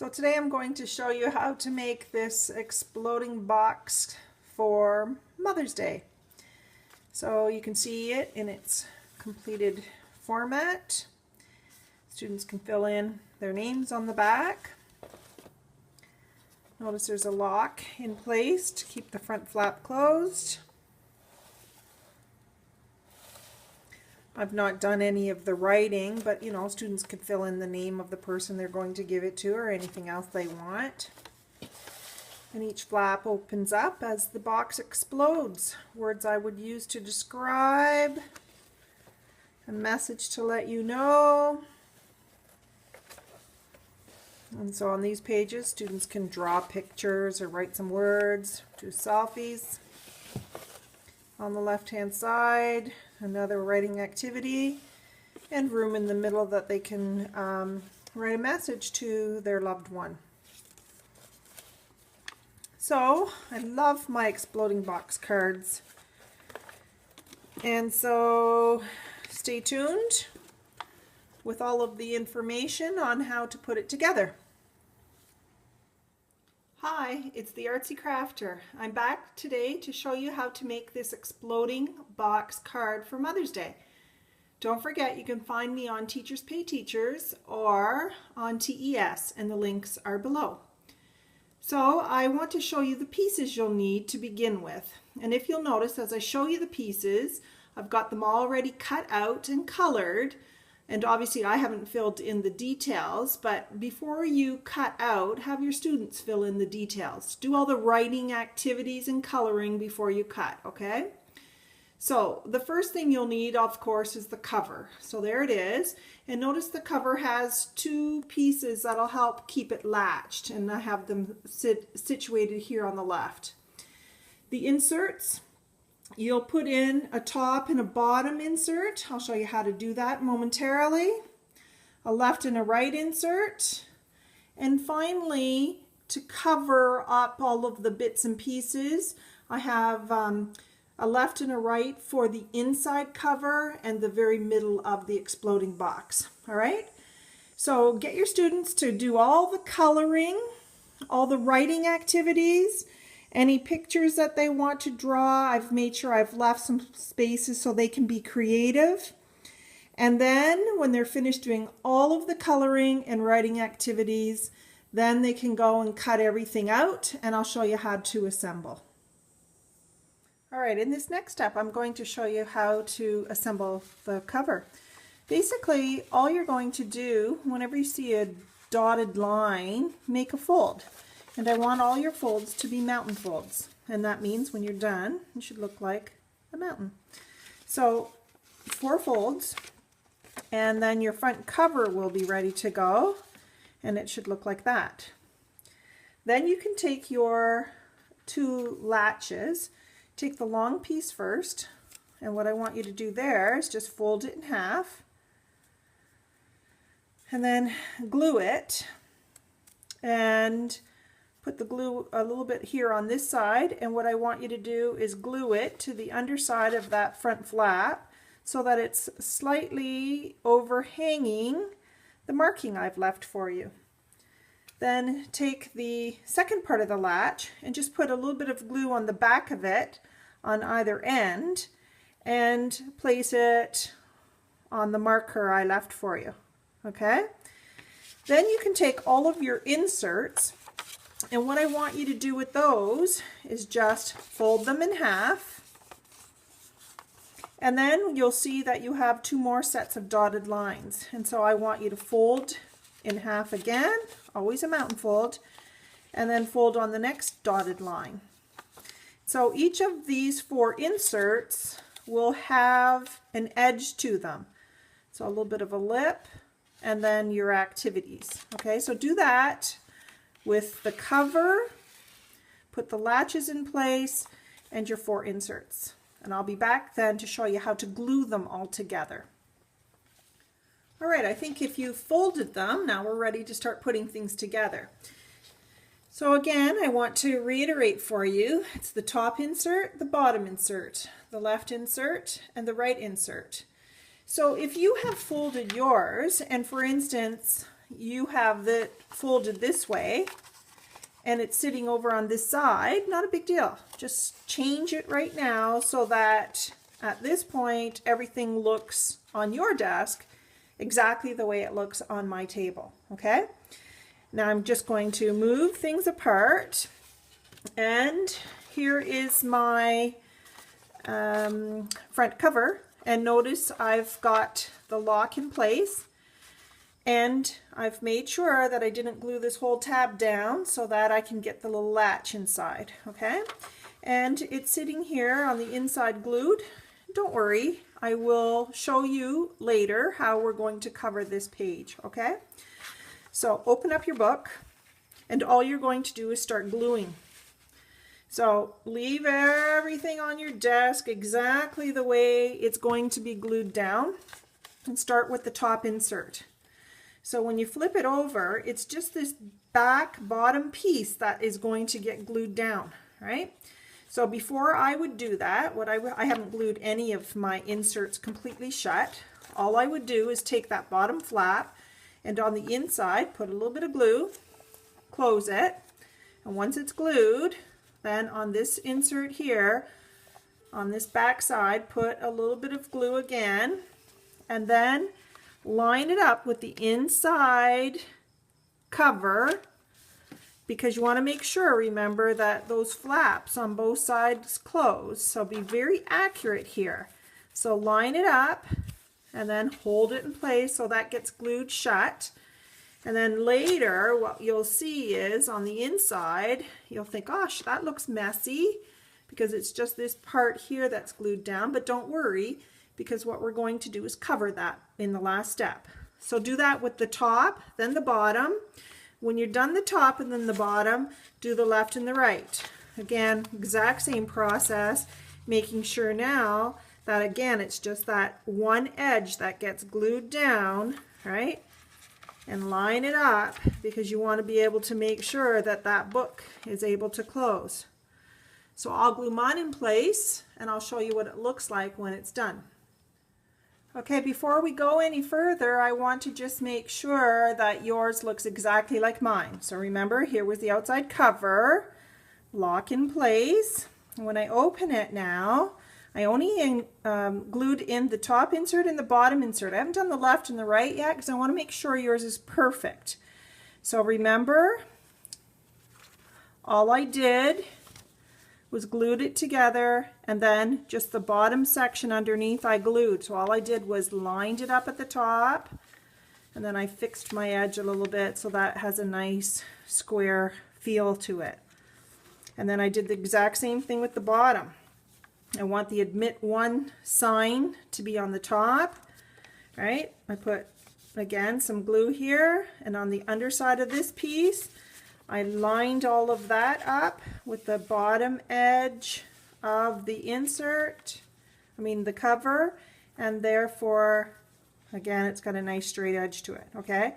So today I'm going to show you how to make this exploding box for Mother's Day. So you can see it in its completed format. Students can fill in their names on the back. Notice there's a lock in place to keep the front flap closed. I've not done any of the writing, but students could fill in the name of the person they're going to give it to or anything else they want. And each flap opens up as the box explodes. Words I would use to describe, a message to let you know. And so on these pages, students can draw pictures or write some words, do selfies. On the left-hand side, another writing activity, and room in the middle that they can write a message to their loved one. So I love my exploding box cards, and so stay tuned with all of the information on how to put it together. Hi, it's the Artsy Crafter. I'm back today to show you how to make this exploding box card for Mother's Day. Don't forget, you can find me on Teachers Pay Teachers or on TES, and the links are below. So I want to show you the pieces you'll need to begin with. And if you'll notice, as I show you the pieces, I've got them already cut out and colored. And obviously I haven't filled in the details, but before you cut out, have your students fill in the details. Do all the writing activities and coloring before you cut, okay? So the first thing you'll need, of course, is the cover. So there it is. And notice the cover has two pieces that'll help keep it latched, and I have them situated here on the left. The inserts, you'll put in a top and a bottom insert. I'll show you how to do that momentarily. A left and a right insert. And finally, to cover up all of the bits and pieces, I have a left and a right for the inside cover and the very middle of the exploding box. All right? So get your students to do all the coloring, all the writing activities, any pictures that they want to draw. I've made sure I've left some spaces so they can be creative. And then when they're finished doing all of the coloring and writing activities, then they can go and cut everything out, and I'll show you how to assemble. All right, in this next step, I'm going to show you how to assemble the cover. Basically, all you're going to do, whenever you see a dotted line, make a fold. And I want all your folds to be mountain folds. And that means when you're done, it should look like a mountain. So 4 folds, and then your front cover will be ready to go, and it should look like that. Then you can take your 2 latches, take the long piece first, and what I want you to do there is just fold it in half, and then glue it, and put the glue a little bit here on this side, and what I want you to do is glue it to the underside of that front flap so that it's slightly overhanging the marking I've left for you. Then take the second part of the latch and just put a little bit of glue on the back of it on either end and place it on the marker I left for you. Okay? Then you can take all of your inserts, and what I want you to do with those is just fold them in half, and then you'll see that you have 2 more sets of dotted lines. And so I want you to fold in half again, always a mountain fold, and then fold on the next dotted line. So each of these 4 inserts will have an edge to them. So a little bit of a lip, and then your activities. Okay, so do that with the cover, put the latches in place, and your 4 inserts. And I'll be back then to show you how to glue them all together. All right, I think if you've folded them, now we're ready to start putting things together. So again, I want to reiterate for you, it's the top insert, the bottom insert, the left insert, and the right insert. So if you have folded yours, and for instance, you have it folded this way and it's sitting over on this side, not a big deal. Just change it right now so that at this point everything looks on your desk exactly the way it looks on my table, okay? Now I'm just going to move things apart, and here is my front cover, and notice I've got the lock in place, and I've made sure that I didn't glue this whole tab down so that I can get the little latch inside, okay? And it's sitting here on the inside glued. Don't worry, I will show you later how we're going to cover this page, okay? So open up your book, and all you're going to do is start gluing. So leave everything on your desk exactly the way it's going to be glued down, and start with the top insert. So when you flip it over, it's just this back bottom piece that is going to get glued down, right? So before I would do that, I haven't glued any of my inserts completely shut. All I would do is take that bottom flap, and on the inside put a little bit of glue, close it, and once it's glued, then on this insert here, on this back side, put a little bit of glue again, and then line it up with the inside cover, because you want to make sure, remember, that those flaps on both sides close. So be very accurate here. So line it up and then hold it in place so that gets glued shut. And then later what you'll see is on the inside, you'll think, gosh, that looks messy because it's just this part here that's glued down. But don't worry, because what we're going to do is cover that in the last step. So do that with the top, then the bottom. When you're done the top and then the bottom, do the left and the right. Again, exact same process, making sure now that, again, it's just that one edge that gets glued down, right? And line it up, because you want to be able to make sure that that book is able to close. So I'll glue mine in place, and I'll show you what it looks like when it's done. Okay, before we go any further, I want to just make sure that yours looks exactly like mine. So remember, here was the outside cover, lock in place. And when I open it now, I only glued in the top insert and the bottom insert. I haven't done the left and the right yet because I want to make sure yours is perfect. So remember, all I did was glued it together, and then just the bottom section underneath I glued. So all I did was lined it up at the top, and then I fixed my edge a little bit so that has a nice square feel to it. And then I did the exact same thing with the bottom. I want the admit one sign to be on the top, right? I put, again, some glue here, and on the underside of this piece, I lined all of that up with the bottom edge of the insert, the cover, and therefore, again, it's got a nice straight edge to it, okay?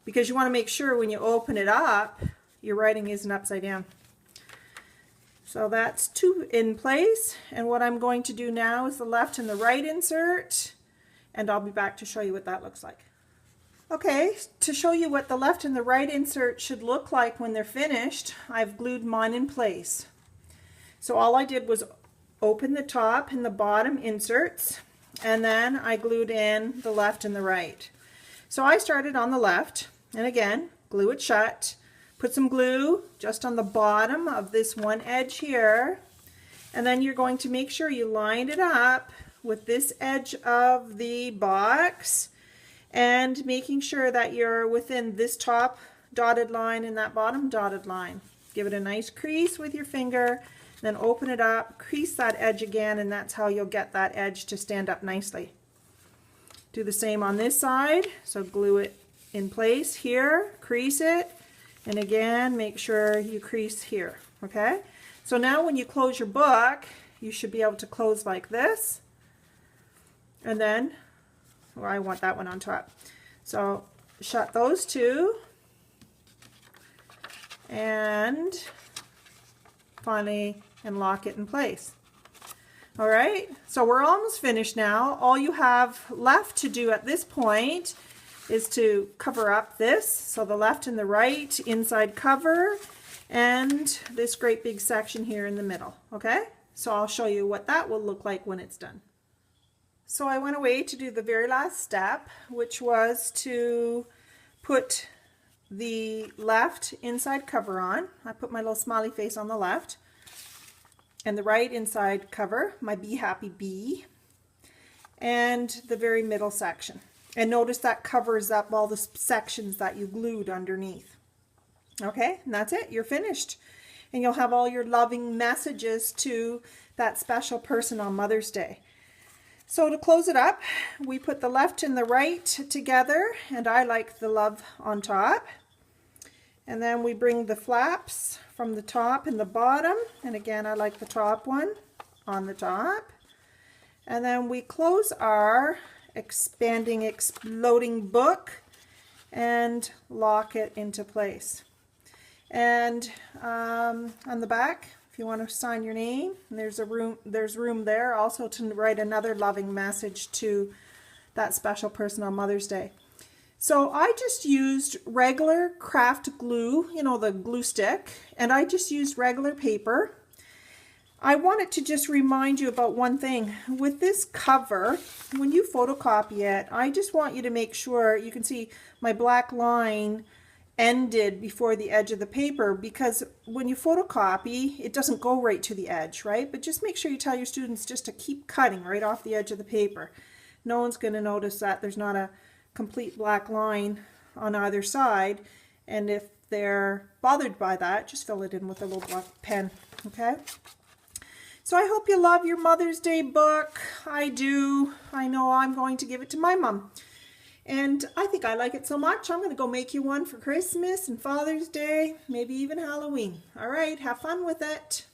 Because you want to make sure when you open it up, your writing isn't upside down. So that's two in place, and what I'm going to do now is the left and the right insert, and I'll be back to show you what that looks like. Okay, to show you what the left and the right insert should look like when they're finished, I've glued mine in place. So all I did was open the top and the bottom inserts, and then I glued in the left and the right. So I started on the left, and again, glue it shut, put some glue just on the bottom of this one edge here, and then you're going to make sure you line it up with this edge of the box, and making sure that you're within this top dotted line and that bottom dotted line. Give it a nice crease with your finger, then open it up, crease that edge again, and that's how you'll get that edge to stand up nicely. Do the same on this side, so glue it in place here, crease it, and again, make sure you crease here, okay? So now when you close your book, you should be able to close like this, and then I want that one on top. So shut those two, and finally, and lock it in place. All right, so we're almost finished now. All you have left to do at this point is to cover up this. So the left and the right inside cover, and this great big section here in the middle, okay? So I'll show you what that will look like when it's done. So I went away to do the very last step, which was to put the left inside cover on. I put my little smiley face on the left, and the right inside cover, my Be Happy Bee, and the very middle section. And notice that covers up all the sections that you glued underneath. Okay, and that's it. You're finished. And you'll have all your loving messages to that special person on Mother's Day. So to close it up, we put the left and the right together, and I like the love on top. And then we bring the flaps from the top and the bottom, and again I like the top one on the top. And then we close our expanding, exploding book and lock it into place. And on the back, if you want to sign your name, there's room there also to write another loving message to that special person on Mother's Day. So I just used regular craft glue, you know, the glue stick, and I just used regular paper. I wanted to just remind you about one thing. With this cover, when you photocopy it, I just want you to make sure, you can see my black line ended before the edge of the paper, because when you photocopy, it doesn't go right to the edge, right? But just make sure you tell your students just to keep cutting right off the edge of the paper. No one's going to notice that there's not a complete black line on either side, and if they're bothered by that, just fill it in with a little black pen, okay? So I hope you love your Mother's Day book. I do. I know I'm going to give it to my mom. And I think I like it so much, I'm going to go make you one for Christmas and Father's Day, maybe even Halloween. All right, have fun with it.